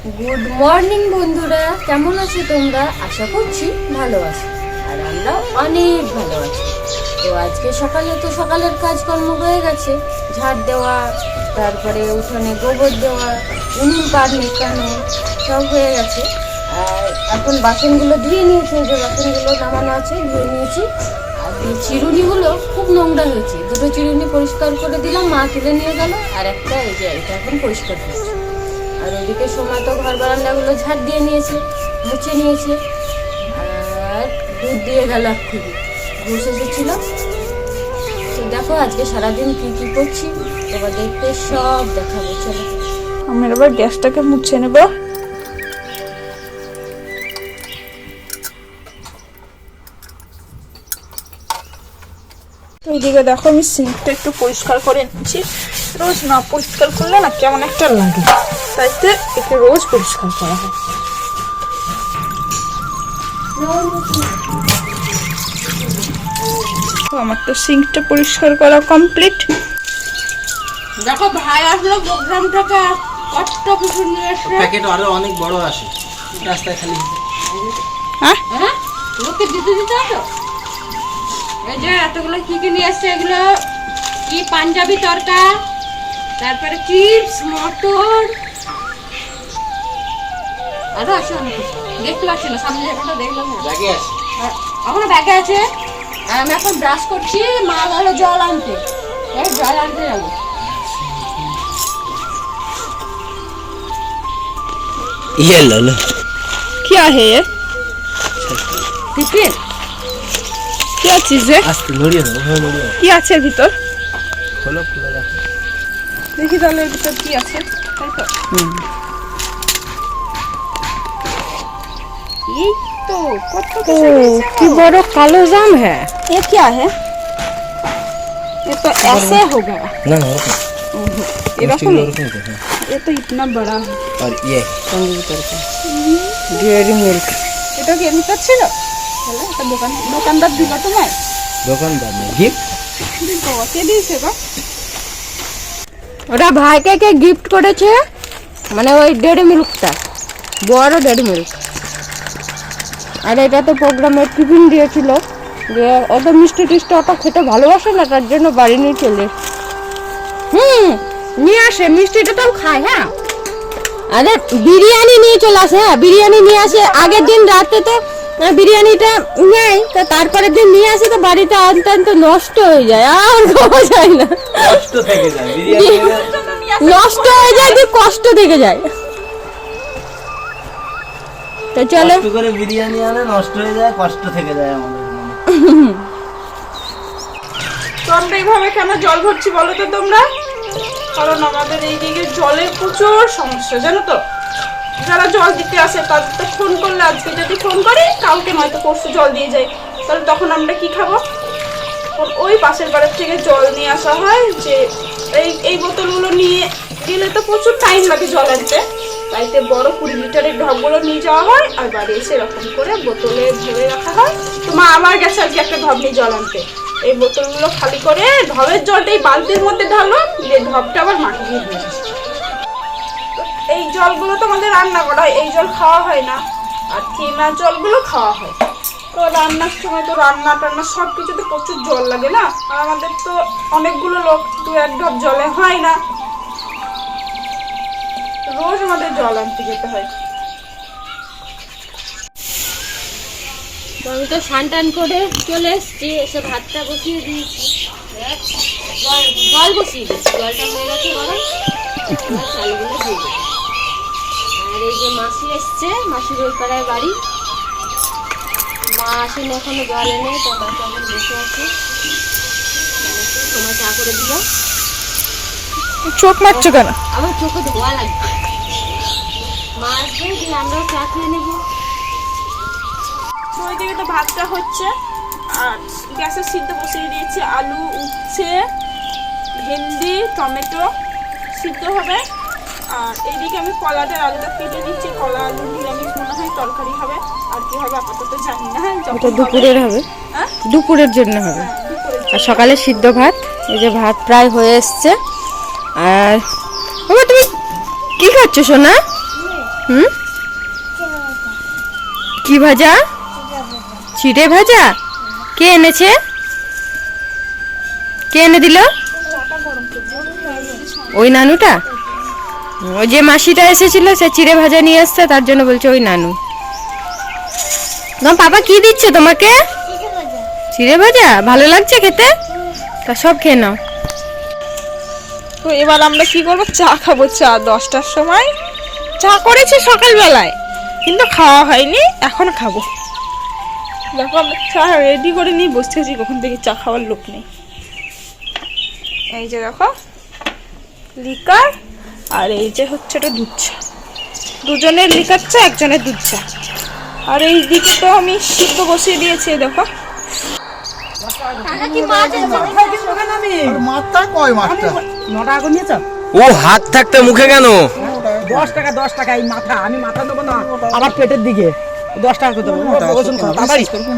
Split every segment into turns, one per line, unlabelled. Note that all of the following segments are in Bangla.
গুড মর্নিং বন্ধুরা, কেমন আছো তোমরা? আশা করছি ভালো আছো, আর আমরা অনেক ভালো আছি। তো আজকে সকালের কাজকর্ম হয়ে গেছে, ঝাড় দেওয়া, তারপরে উঠোনে গোবর দেওয়া, উনুন পাড় মেকানো সব হয়ে গেছে। আর এখন বাসনগুলো ধুয়ে নিয়েছি, যে বাসনগুলো নামানো আছে ধুয়ে নিয়েছি। আর এই চিরুনিগুলো খুব নোংরা হয়েছে, দুটো চিরুনি পরিষ্কার করে দিলাম, মা তুলে নিয়ে গেল, আর একটা এই যে এটা এখন পরিষ্কার করছি। আর ওইদিকে সময় তো ঘর বারান্দাগুলো ঝাড় দিয়ে নিয়েছে, মুছে নিয়েছে। আর দুধ দিয়ে গেল খুবই ঘুষ এসেছিল। তো দেখো আজকে সারাদিন কি কি করছি এবার দেখতে সব দেখাবো। চলো
আমি এবার গ্যাসটাকে মুছে নেব। তো এইদিকে দেখো আমি সিঙ্কটা একটু পরিষ্কার করে নিচ্ছি। রোজ না পরিষ্কার করলে না কেমন একটা লাগে, তাইতে একে রোজ পরিষ্কার করা হয়। আমার তো সিঙ্কটা পরিষ্কার করা কমপ্লিট।
দেখো ভাই আসলো প্রোগ্রাম থেকে, কত কিছু নিয়ে এসে।
প্যাকেট আরো অনেক বড় আসে রাস্তায় খালি।
হ্যাঁ
হ্যাঁ লোকে দিতে আসো। এই যে এতগুলো কি কি নিয়ে আসছে, এগুলো কি পাঞ্জাবি তরকা, তারপরে চিপস, মটর, আরো আছে অনেক কিছু। দেখতে পাচ্ছি না, সামনে যেটা দেখলাম
ব্যাগে আছে।
এখনো ব্যাগে আছে। আর আমি এখন ব্রাশ করছি, মা গেল জল আনতে, জল আনতে যাবো।
ये लो लो
क्या है ये?
টিফিন
क्या चीज है?
আস্তে লড়িয়ে দাও, ভালো লড়িয়ে দাও।
কি আছে এর ভিতর?
খোলো খুলে দেখো।
দেখি তাহলে এর ভিতর কি আছে। তাই তো এই তো কত কিছু রয়েছে।
কি বড় কালো জাম হ্যাঁ।
ये क्या है? ये तो ऐसे हो गया।
না না ওরকম
ये रकम है।
ওরকম তো।
ये तो इतना बड़ा है।
আর ইয়ে
তন্দুরি তরকা, ডেয়ারি মিল্ক।
এটা কি এর ভিতর ছিল? তাহলে এটা দোকানদার দিল তোমায়?
দোকানদার নেই, গিফট।
দিতো কে দিয়েছে গো?
ওরা ভাইকে কে গিফট করেছে, মানে ওই ডেয়ারি মিল্কটা, বড় ডেয়ারি মিল্ক। আর এটা তো প্রোগ্রামের টিফিন দিয়েছিল, যে অত মিষ্টি টিষ্টি অত খেতে ভালোবাসে না, তার জন্য বাড়ি নিয়ে চলে নিয়ে আসে। মিষ্টিটা তো খায়। হ্যাঁ, আরে বিরিয়ানি নিয়ে চলে আসে। হ্যাঁ বিরিয়ানি নিয়ে আসে, আগের দিন রাতে তো বিরিয়ানিটা নেই, তো তারপরের দিন নিয়ে আসে, তো বাড়িতে আনতে আনতে নষ্ট হয়ে যায়, আর খাওয়া যায় না,
কষ্ট থেকে যায় বিরিয়ানি
নষ্ট হয়ে যায়, কি কষ্ট থেকে যায়। তো চলো,
কষ্ট করে বিরিয়ানি আনে, নষ্ট হয়ে যায়, কষ্ট থেকে যায় আমাদের মনে।
তো আমরা এইভাবে কেন জল ভরছি বলো তো তোমরা? কারণ আমাদের এইদিকে জলের প্রচুর সমস্যা, জানো তো। যারা জল দিতে আসে তাদের তো ফোন করলে, আজকে যদি ফোন করি কালকে নয়তো পরশু জল দিয়ে যায়, তাহলে তখন আমরা কি খাবো? ওই পাশের বাড়ির থেকে জল নিয়ে আসা হয়, যে এই বোতলগুলো নিয়ে গেলে তো প্রচুর টাইম লাগে জল আনতে, তাইতে বড় 20 লিটারের ঢপগুলো নিয়ে যাওয়া হয়, আর বাড়ি এসে এরকম করে বোতলে ভরে রাখা হয়। তো মা আবার গেছে আজকে একটা ঢপ নিয়ে জল আনতে, এই বোতলগুলো খালি করে ঢবের জলটা এই বালতির মধ্যে ঢালো, যে ঢপটা আবার মাটি দিয়ে দিয়ে আসে। এই জলগুলো তো আমাদের রান্না করা হয়, এই জল খাওয়া হয় না, আর কেনা জলগুলো খাওয়া হয়। তো রান্নার সময় তো রান্না টান্না সব কিছুতে প্রচুর জল লাগে না, আর আমাদের তো অনেকগুলো লোক, 2-1 ঢপ জলে হয় না, রোজ আমাদের জল আনতে যেতে হয়।
আমি তো স্নান টান করে চলে এসছি, এসে ভাতটা বসিয়ে দিয়েছি, জল বসিয়ে দিয়েছি, জলটা হয়ে গেছে গরম, এবার চালগুলো দিয়ে দেবো। আর এই যে মাসি এসছে, মাসির ওই পাড়ায় বাড়ি, মা আসেনি এখনো জল এনে, তো বাচ্চা এখন বসে আছে, তোমার চা করে দিল।
চোখ মারছো কেন?
আমার চোখে ধোয়া লাগবে, মা আসবে দিয়ে আমরাও চা খেয়ে নেবো।
তো ওইদিকে তো ভাতটা হচ্ছে, আর গ্যাসের সিদ্ধ বসিয়ে দিয়েছি, আলু উচ্ছে, ভেন্ডি, টমেটো সিদ্ধ হবে। আর এইদিকে আমি কলাটার আলুটা কেটে দিচ্ছি, কলা আলু নিরামিষ মনে হয় তরকারি হবে, আর কি হবে আপাতত জানি না।
এটা দুপুরের হবে,
হ্যাঁ
দুপুরের জন্য হবে। আর সকালে সিদ্ধ ভাত, এই যে ভাত প্রায় হয়ে এসছে। আর বাবা তুমি কি খাচ্ছ সোনা? হুম, কি ভাজা? চিড়ে ভাজা। কে এনেছে? কে এনে দিল? ওই নানুটা? ওই যে মাসিটা এসেছিল সে চিড়ে ভাজা নিয়ে আসছে, তার জন্য বলছে ওই নানু। পাপা কি দিচ্ছে তোমাকে? চিড়ে ভাজা ভালো লাগছে খেতে? তা সব খেয়ে নাও।
তো এবার আমরা কি করবো, চা খাবো। চা 10টার সময় চা করেছি সকালবেলায়, কিন্তু খাওয়া হয়নি, এখন খাবো। দেখো আমরা চা রেডি করে নিয়ে বসে আছি, কখন থেকে চা খাওয়ার লোক নেই। এই যে দেখো লিকার, আর এই যে হচ্ছে এটা দুধ চা। দুজনের লিকার চা, একজনের দুধ চা। আর এই দিকে তো আমি সিদ্ধ বসিয়ে দিয়েছি, দেখো।
ও হাত থাকতে মুখে কেন?
10 টাকা এই মাথা, আমি মাথা দেবো না আবার পেটের দিকে। 10 টাকা করে দেবো।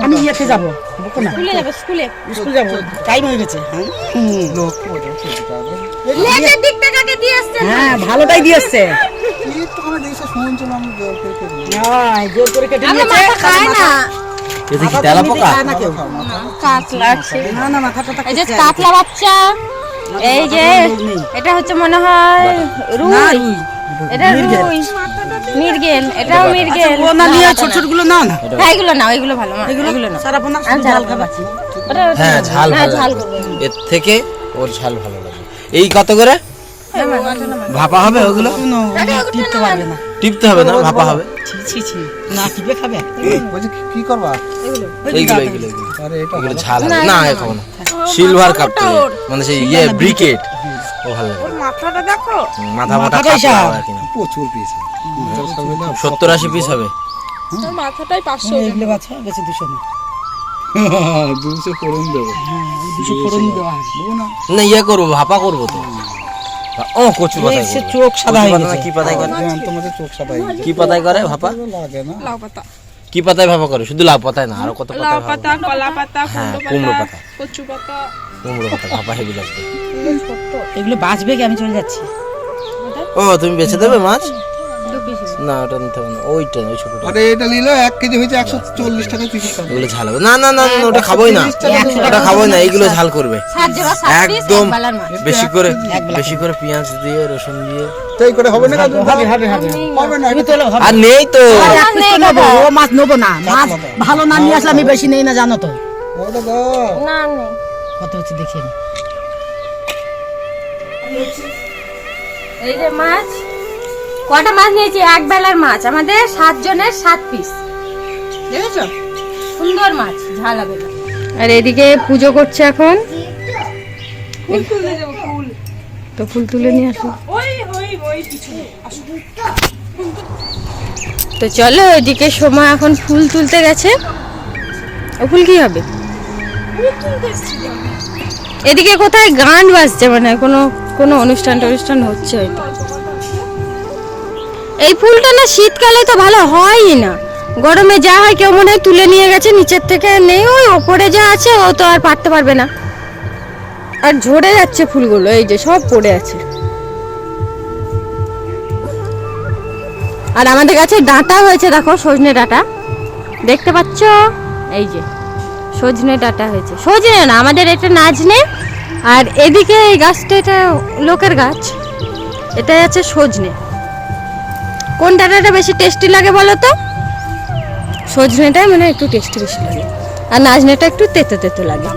আমি ইয়েতে যাবো, স্কুল যাবো, টাইম হয়ে গেছে। হ্যাঁ ভালোটাই দিয়ে এসছে। জোর করে কেটে নিয়েছে।
এটা কি তেলা পোকা?
না না মাথাটা
এই যে কাতলা বাচ্চা, এই যে এটা হচ্ছে মনে হয় রুই, এটা রুই, মিরগেল, এটাও মিরগেল।
ও না নিয়ে ছোট ছোট গুলো নাও না।
হ্যাঁ এগুলো নাও, এগুলো ভালো, এগুলো নাও।
সারাপোনা
ঝাল
খাবা।
হ্যাঁ ঝাল
হ্যাঁ
ভালো
ঝাল
লাগে।
করবে।
এর থেকে ওর ঝাল ভালো লাগে। এই কত করে ভাপা হবে ওগুলো?
টিপতে পারবে না।
টিপতে হবে না, ভাপা হবে।
ছি ছি না টিপে খাবে।
এইগুলো এইগুলো এগুলো ঝাল হবে না, এ খাবো না। সিলভার কাপ মানে সেই ইয়ে ব্রিকেট, ও ভালো লাগে।
ওর মাথাটা দেখো,
মাথা মোটা
মাথাটাই
কাপ
সাপ।
আর কি না।
প্রচুর পিস
70-80 পিস হবে।
ওর মাথাটাই 500।
এগুলো বাচ্চা বেশি 200 না।
200 ফোড়ন দেবো।
200 ফোড়ন দেওয়া হয়।
না ইয়ে করবো, ভাপা করবো তো। ও কচু পাতায়
সে
করবে।
চোখ সাদা হয়ে
কচু পাতা না,
গেছে।
কি পাতায় করে?
তোমাদের চোখ সাদা হয়ে গেছে।
কি পাতায় করে ভাপা?
লাগে না।
লাউ পাতা,
কি পাতায় ভাপা করে? শুধু লাউ পাতায় না, আরো কত
লাউ
পাতায় ভাপা
পাতা, কলা পাতা,
হ্যাঁ,
কুমড়ো
কুমড়ো
পাতা,
পাতা।
কচু পাতা।
কুমড়ো পাতা ভাপা হেভি লাগবে।
এগুলো বাঁচবে কি? আমি চলে যাচ্ছি।
ও তুমি বেছে দেবে মাছ? না ওটা নিতে হবে না, ওইটা ওই ছোটটা।
আরে এটা নিলে 1 কেজি হয়েছে 140 টাকা 30 টাকা।
এগুলো ঝাল হবে না, না না না, ওটা খাবোই না, ওটা খাবোই না। এইগুলো ঝাল করবে একদম বেশি করে, বেশি করে পেঁয়াজ দিয়ে, রসুন দিয়ে।
তাই করে হবে না কাজ?
হবে হবে হবে।
হবে না।
তুমি তোলো হবে।
আর নেই তো।
এক পিস তো নেবো। ও মাছ নেবো না। মাছ ভালো না নিয়ে আসলে আমি বেশি নেই না, জানো তো।
ওটা দাও।
না নেই।
কত হচ্ছে দেখি আমি।
এই যে মাছ, কটা মাছ নিয়েছি? এক বেলার মাছ, আমাদের 7 জনের 7 পিস, দেখেছো? সুন্দর মাছ, ঝাল হবে না। আর এদিকে পুজো করছে এখন,
ফুল তুলতে যাবো, ফুল।
তো ফুল তুলে নিয়ে আসো।
ওই পিছনে আসো।
তো চলো, এদিকে সময় এখন ফুল তুলতে গেছে। ও ফুল কি হবে? এদিকে কোথায় গান বাজছে, মানে কোনো অনুষ্ঠান হচ্ছে হয়তো। এই ফুলটা না শীতকালে তো ভালো হয়ই না, গরমে যা হয় কেউ মনে হয় তুলে নিয়ে গেছে নিচের থেকে, নেই ওই ওপরে যা আছে ও তো আর পারতে পারবে না। আর ঝরে যাচ্ছে ফুলগুলো, এই যে সব পড়ে আছে। আর আমাদের কাছে ডাঁটা হয়েছে, দেখো সজনে ডাঁটা দেখতে পাচ্ছ, এই যে সজনে ডাঁটা হয়েছে। সজনে না, আমাদের এটা নাজনে। আর এদিকে এই গাছটা, এটা লোকের গাছ, এটা আছে সজনে। কোন ডাঁটাটা বেশি টেস্টি লাগে বলো তো? সজনেটা মানে একটু টেস্টি বেশি লাগে, আর নাজনেটা একটু তেতো তেতো লাগে।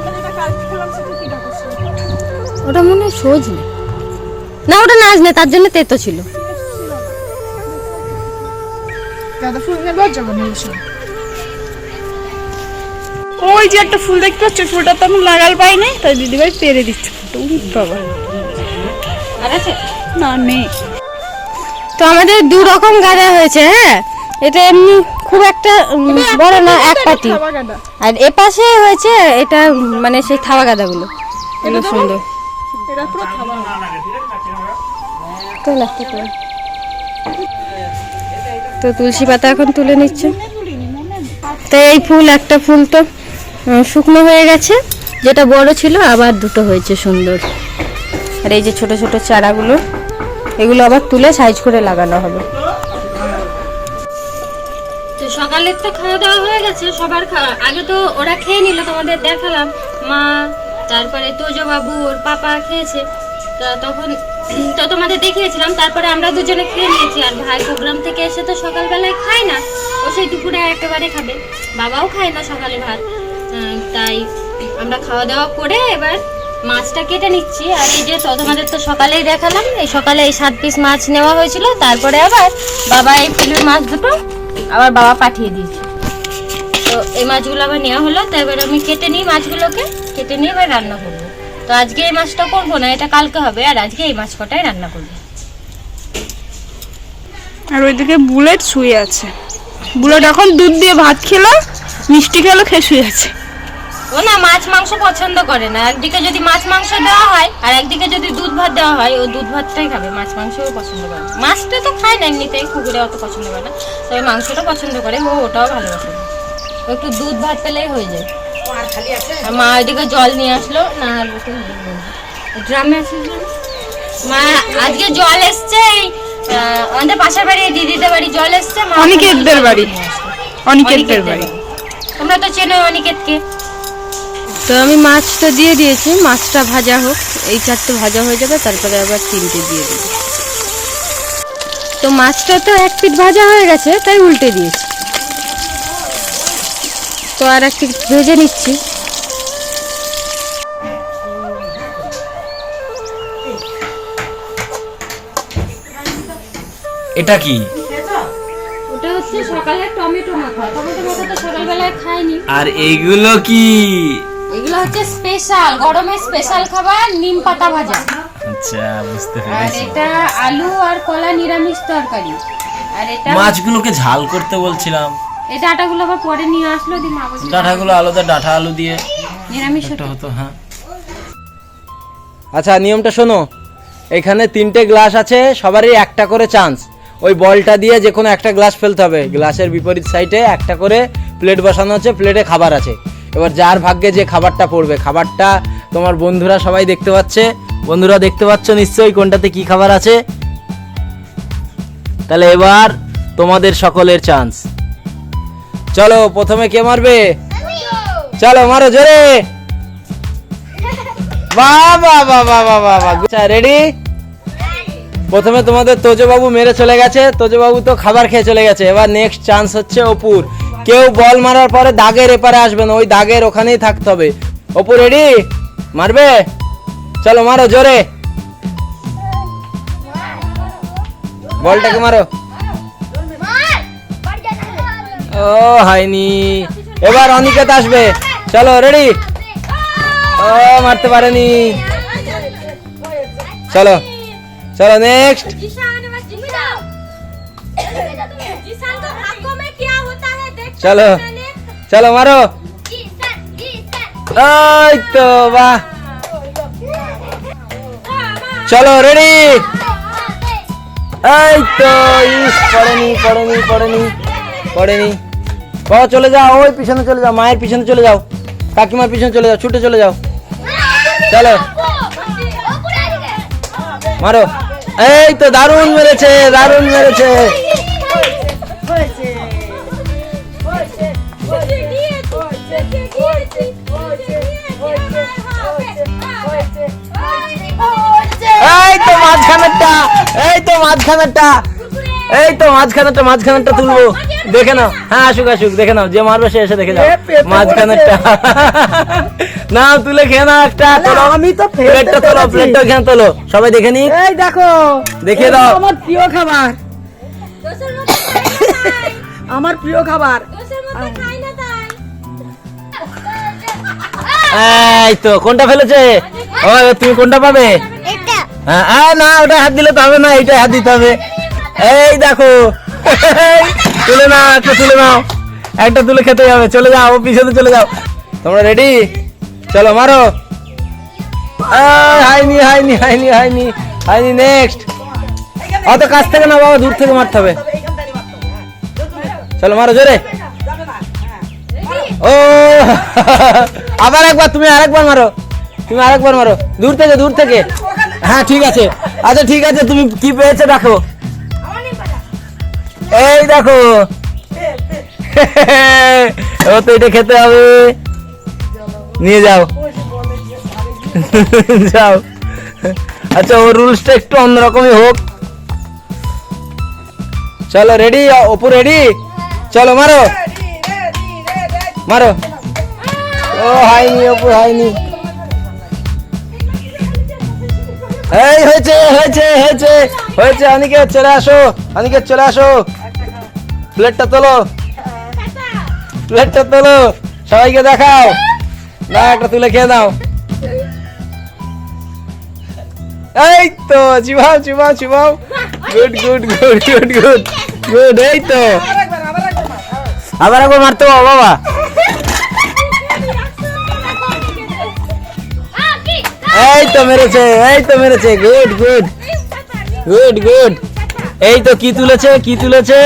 ওটা মনে হয় সজনে না, ওটা নাজনে, তার জন্য তেতো ছিল।
ওই যে একটা ফুল দেখতে পাচ্ছ, ফুলটা তো আমি লাগাল পাইনি, তাই দিদিভাই পেরে দিচ্ছে ফুলটা। উরি বাবা,
আর আছে
না নেই।
তো আমাদের 2 রকম গাঁদা হয়েছে। হ্যাঁ, এটা এমনি খুব একটা বড় না, এক পাতি।
খাবার গাদা।
আর এপাশে হয়েছে এটা মানে সেই থাবা গাঁদাগুলো, এগুলো সুন্দর।
এটা পুরো খাবার।
তো লাগতে পারে। তো তুলসী পাতা এখন তুলে নিচ্ছে। তো এই ফুল, একটা ফুল তো শুকনো হয়ে গেছে, যেটা বড় ছিল, আবার 2টো হয়েছে সুন্দর। আর এই যে ছোট ছোট চারাগুলো, এগুলো আবার তুলে সাইজ করে লাগানো হবে। তো সকালের তো খাওয়া দাওয়া হয়ে গেছে সবার আগে তো ওরা খেয়ে নিল, তোমাদের দেখালাম। মা, তারপরে তোজো বাবু, ওর পাপা খেয়েছে। তো তখন তো তোমাদের দেখিয়েছিলাম। তারপরে আমরা দুজনে খেয়ে নিয়েছি। আর ভাই প্রোগ্রাম থেকে এসে তো সকালবেলায় খায় না, ও সেই দুপুরে একেবারে খাবে। বাবাও খায় না সকালে ভাত। তাই আমরা খাওয়া দাওয়া করে এবার মাছটা কেটে নিচ্ছি। আর এই যে তো তোমাদের তো সকালেই দেখালাম, এই সকালে এই 7 পিস মাছ নেওয়া হয়েছিল। তারপরে আবার বাবা এই পিলুর মাছ দুটো আবার বাবা পাঠিয়ে দিয়েছে। তো এই মাছগুলো আবার নেওয়া হলো। তো এবার আমি কেটে নিই মাছগুলোকে, কেটে নিয়ে এবার রান্না করবো। তো আজকে এই মাছটা করবো না, এটা কালকে হবে। আর আজকে এই মাছ কটাই রান্না করবো।
আর ওইদিকে বুলেট শুয়ে আছে। বুলেট এখন দুধ দিয়ে ভাত খেলো, মিষ্টি খেলো, খেয়ে শুয়ে আছে।
ও না মাছ মাংস পছন্দ করে না। একদিকে যদি মাছ মাংস দেওয়া হয় আর একদিকে যদি দুধ ভাত দেওয়া হয়, ও দুধ ভাতটাই খাবে, মাছ মাংসও পছন্দ করে না। মাছটা তো খায় না এমনিতেই, কুকুরে অত পছন্দ করে না, তবে মাংসটা পছন্দ করে, ও ওটাও ভালোবাসে। ও একটু দুধ ভাত পেলেই হয়ে যায়। আর মা ওইদিকে জল নিয়ে আসলো না, ড্রামে আছে মা। আজকে জল এসছে আমাদের পাশের বাড়ি দিদিদের বাড়ি জল এসছে।
অনিকেতদের বাড়ি, অনিকেতদের বাড়ি।
তোমরা তো চেনো অনিকেতকে। তো আমি মাছটা দিয়ে দিয়েছি, মাছটা ভাজা হোক, এই 4টে ভাজা হয়ে যাবে, তারপরে আবার 3টে দিয়ে দেব। তো মাছটা তো 1 পিঠ ভাজা হয়ে গেছে, তাই উল্টে দিয়েছি। তো আর 1 পিঠ ভেজে নিচ্ছি।
এটা কি?
ওটা হচ্ছে সকালে টমেটো মাখা। টমেটো মাখা তো সকালবেলায় খাইনি।
আর এইগুলো কি?
এগুলো হচ্ছে স্পেশাল গরমের স্পেশাল খাবার, নিম পাতা ভাজা।
আচ্ছা, বুঝতে
আর
পেরেছি।
এটা আলু আর কলা নিরামিষ তরকারি। আর এটা
মাছগুলোকে ঝাল করতে বলছিলাম,
এই ডাটাগুলো আবার পরে নিয়ে আসলো, দি মা বলছে
ডাঁটাগুলো আলাদা, ডাঁটা আলু দিয়ে
নিরামিষ
একটা হতো। হ্যাঁ, আচ্ছা নিয়মটা শোনো। এখানে 3টে গ্লাস আছে, সবারই একটা করে চান্স। ওই বলটা দিয়ে যে কোনো একটা গ্লাস ফেলতে হবে। গ্লাসের বিপরীত সাইডে একটা করে প্লেট বসানো আছে, প্লেটে খাবার আছে। এবার যার ভাগ্যে যে খাবারটা পড়বে, খাবারটা তোমার বন্ধুরা সবাই দেখতে পাচ্ছে। বন্ধুরা দেখতে পাচ্ছ নিশ্চয়ই কোনটাতে কি খাবার আছে। তাহলে এবার তোমাদের সকলের চান্স। চলো, প্রথমে কে মারবে? চলো মারো জোরে। বাবা বাবা বাবা বাবা, আচ্ছা রেডি? প্রথমে তোমাদের তোজো বাবু মেরে চলে গেছে, তোজো বাবু তো খাবার খেয়ে চলে গেছে। এবার নেক্সট চান্স হচ্ছে অপুর। কেউ বল মারার পরে দাগের এপারে আসবে না, ওই দাগের ওখানেই থাকতে হবে। অপু রেডি? মারবে? চলো মারো জোরে, বলটাকে মারো। ও হয়নি। এবার অনিকেত আসবে, চলো রেডি? ও মারতে পারেনি। চলো চলো নেক্সট। চলো চলো মারো। এই তো বাহ, চলো রেডি? এই তো, ইস পড়েনি পড়েনি পড়েনি পড়েনি। বাবা চলে যাও, ওই পিছনে চলে যাও, মায়ের পিছনে চলে যাও, কাকিমার পিছনে চলে যাও, ছুটে চলে যাও। চলো মারো। এই তো দারুণ মেরেছে, দারুণ মেরেছে। এই তো মাঝখানেরটা, এই তো মাঝখানেরটা, এই তো মাঝখানেরটা, মাঝখানেরটা তুলবো, দেখে নাও। হ্যাঁ আসুক আসুক, দেখে নাও, যে মারবে সে এসে দেখে যাও মাঝখানেরটা। না তুলে খেয়ে নাও একটা।
আমি তো
প্লেটটা তোলো, প্লেটটা খেয়ে তোলো, সবাই দেখে নি।
এই দেখো,
দেখে দাও,
আমার প্রিয় খাবার, আমার প্রিয় খাবার।
এই তো কোনটা ফেলেছে? ও তুমি কোনটা পাবে? হ্যাঁ না, ওটা হাত দিলে তো হবে না, এইটা হাত দিতে হবে। এই দেখো, তুলে নাও, একটা তুলে নাও, একটা তুলে খেতে যাবে। চলে যাও, পিছনে চলে যাও। তোমরা রেডি? চলো মারো। হাইনি হাইনি হাইনি হাইনি হাইনি। নেক্সট। অত কাছ থেকে না বাবা, দূর থেকে মারতে হবে। চলো মারো জোরে। ও আবার একবার, তুমি আরেকবার মারো, তুমি আরেকবার মারো, দূর থেকে দূর থেকে। হ্যাঁ ঠিক আছে, আচ্ছা ঠিক আছে, তুমি কি পেয়েছো দেখো। এই দেখো, এবার তো এটা খেতে হবে, নিয়ে যাও যাও। আচ্ছা ওর রুলসটা একটু অন্যরকমই হোক। চলো রেডি, অপু রেডি, চলো মারো মারো। ও হয়নি অপু, হয়নি। এই হয়েছে হয়েছে হয়েছে হয়েছে। অনিকেত চলে আসো, অনিকেত চলে আসো, প্লেটটা তোলো, প্লেটটা তোলো, সবাইকে দেখাও। না একটা তুলে খেয়ে দাও। এই তো চিবাও চিবাও চিবাও, good good good good good good. এই তো আবার একবার মারতে হবে বাবা। এই তো মেরেছে, এই তো মেরেছে, গুড গুড গুড গুড। এই তো কি তুলেছে, কি তুলেছে,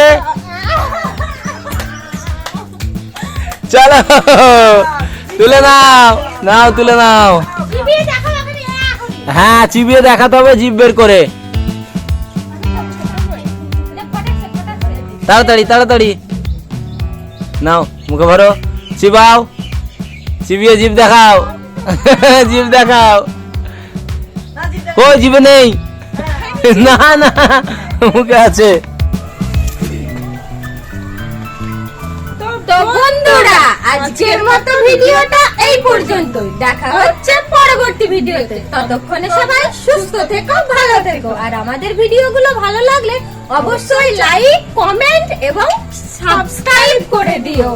চলো তুলে নাও, নাও তুলে নাও। হ্যাঁ চিবিয়ে দেখাতে হবে জিভ বের করে, তাড়াতাড়ি তাড়াতাড়ি নাও, মুখে ভরো, চিবাও, চিবিয়ে জিভ দেখাও, জিভ দেখাও। কই জিভে নেই, না না মুখে আছে।
তো বন্ধুরা আজকের মতো ভিডিওটা এই পর্যন্তই, দেখা হচ্ছে পরবর্তী ভিডিওতে। ততক্ষণে সবাই সুস্থ থেকো, ভালো থেকো, আর আমাদের ভিডিওগুলো ভালো লাগলে অবশ্যই লাইক, কমেন্ট এবং সাবস্ক্রাইব করে দিও।